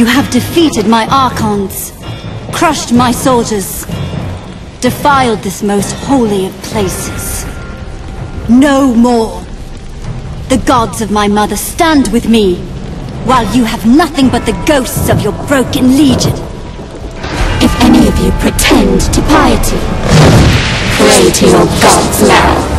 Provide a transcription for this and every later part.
You have defeated my Archons, crushed my soldiers, defiled this most holy of places. No more! The gods of my mother stand with me, while you have nothing but the ghosts of your broken legion. If any of you pretend to piety, pray to your gods now.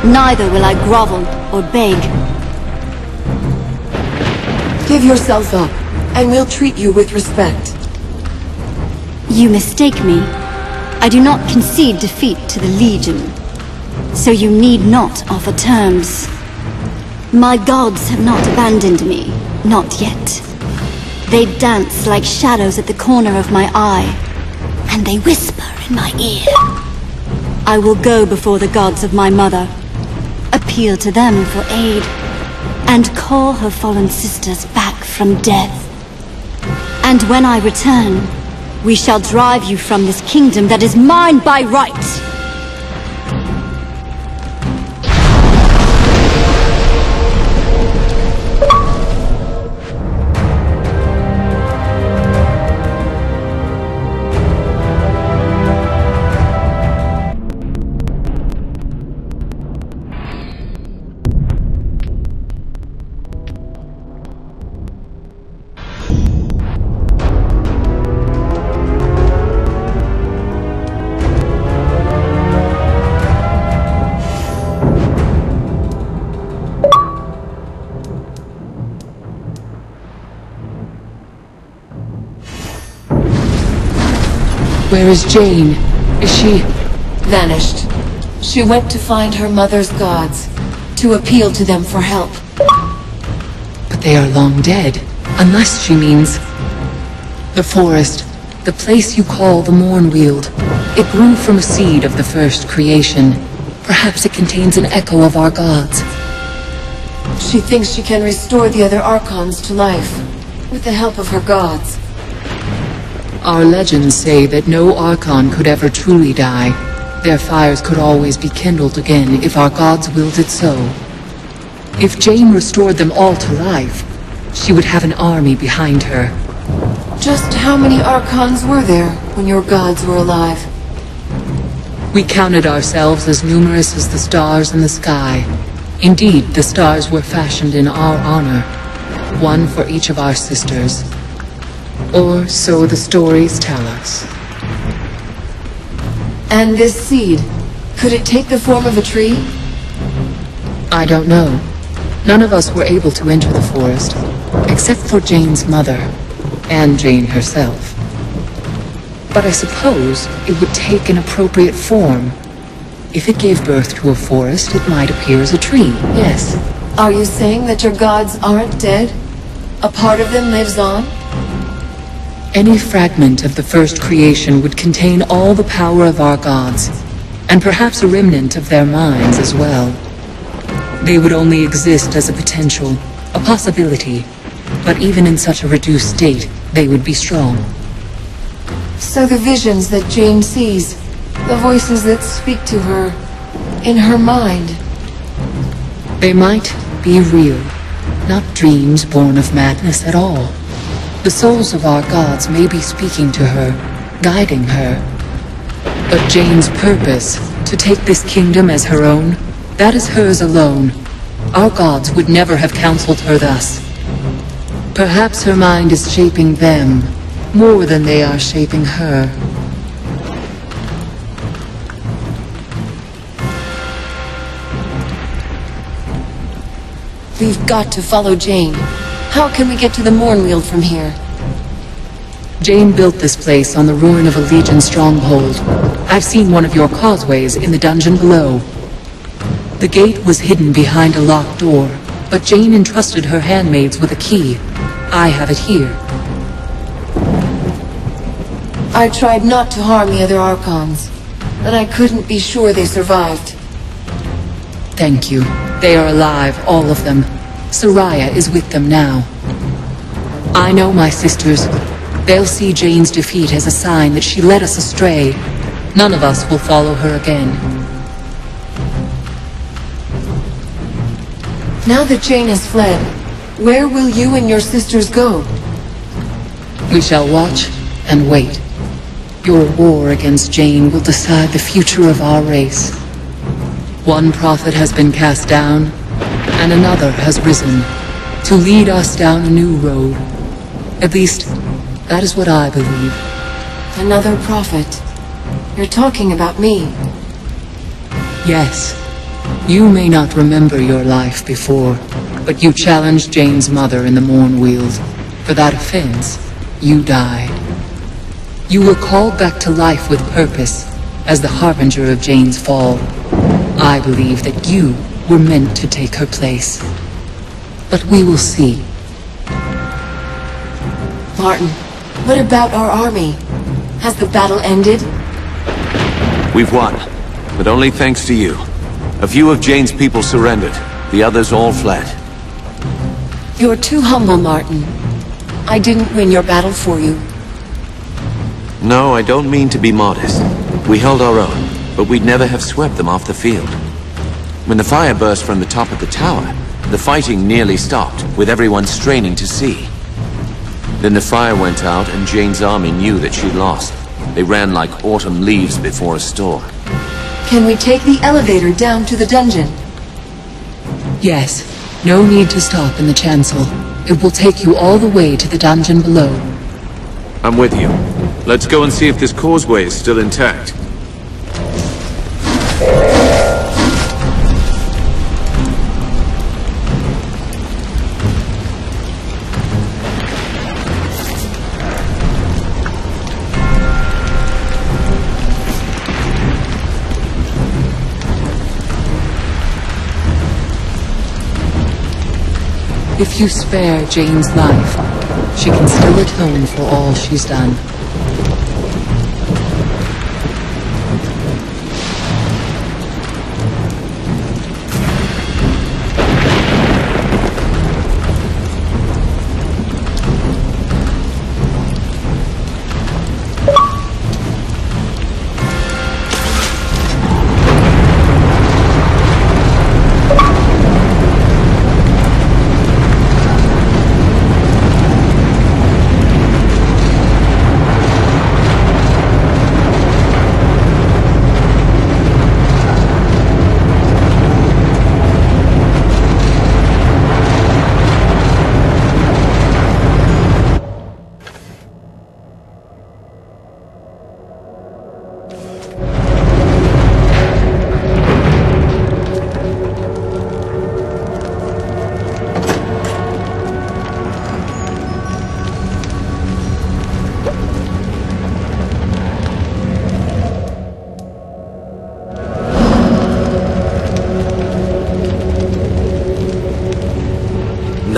Neither will I grovel or beg. Give yourself up, and we'll treat you with respect. You mistake me. I do not concede defeat to the Legion, so you need not offer terms. My gods have not abandoned me, not yet. They dance like shadows at the corner of my eye, and they whisper in my ear. I will go before the gods of my mother, appeal to them for aid, and call her fallen sisters back from death. And when I return, we shall drive you from this kingdom that is mine by right. Where is Jane? Is she... vanished? She went to find her mother's gods, to appeal to them for help. But they are long dead, unless she means... The forest, the place you call the Mournweald. It grew from a seed of the first creation. Perhaps it contains an echo of our gods. She thinks she can restore the other Archons to life, with the help of her gods. Our legends say that no Archon could ever truly die. Their fires could always be kindled again if our gods willed it so. If Jane restored them all to life, she would have an army behind her. Just how many Archons were there when your gods were alive? We counted ourselves as numerous as the stars in the sky. Indeed, the stars were fashioned in our honor, one for each of our sisters. Or so the stories tell us. And this seed, could it take the form of a tree? I don't know. None of us were able to enter the forest, except for Jane's mother, and Jane herself. But I suppose it would take an appropriate form. If it gave birth to a forest, it might appear as a tree, yes. Are you saying that your gods aren't dead? A part of them lives on? Any fragment of the first creation would contain all the power of our gods, and perhaps a remnant of their minds as well. They would only exist as a potential, a possibility, but even in such a reduced state, they would be strong. So the visions that Jane sees, the voices that speak to her, in her mind. They might be real, not dreams born of madness at all. The souls of our gods may be speaking to her, guiding her. But Jane's purpose, to take this kingdom as her own, that is hers alone. Our gods would never have counseled her thus. Perhaps her mind is shaping them, more than they are shaping her. We've got to follow Jane. How can we get to the Mornweald from here? Jane built this place on the ruin of a Legion stronghold. I've seen one of your causeways in the dungeon below. The gate was hidden behind a locked door, but Jane entrusted her handmaids with a key. I have it here. I tried not to harm the other Archons, but I couldn't be sure they survived. Thank you. They are alive, all of them. Soraya is with them now. I know my sisters. They'll see Jane's defeat as a sign that she led us astray. None of us will follow her again. Now that Jane has fled, where will you and your sisters go? We shall watch and wait. Your war against Jane will decide the future of our race. One prophet has been cast down, and another has risen, to lead us down a new road. At least, that is what I believe. Another prophet? You're talking about me. Yes. You may not remember your life before, but you challenged Jane's mother in the Mornweald. For that offense, you died. You were called back to life with purpose, as the harbinger of Jane's fall. I believe that you were meant to take her place. But we will see. Martin, what about our army? Has the battle ended? We've won, but only thanks to you. A few of Jane's people surrendered. The others all fled. You're too humble, Martin. I didn't win your battle for you. No, I don't mean to be modest. We held our own, but we'd never have swept them off the field. When the fire burst from the top of the tower, the fighting nearly stopped, with everyone straining to see. Then the fire went out and Jane's army knew that she'd lost. They ran like autumn leaves before a storm. Can we take the elevator down to the dungeon? Yes. No need to stop in the chancel. It will take you all the way to the dungeon below. I'm with you. Let's go and see if this causeway is still intact. If you spare Jane's life, she can still atone for all she's done.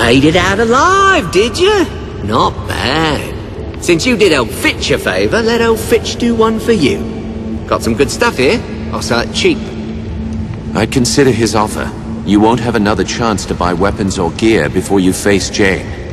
Made it out alive, did you? Not bad. Since you did old Fitch a favour, let old Fitch do one for you. Got some good stuff here. I'll sell it cheap. I'd consider his offer. You won't have another chance to buy weapons or gear before you face Jane.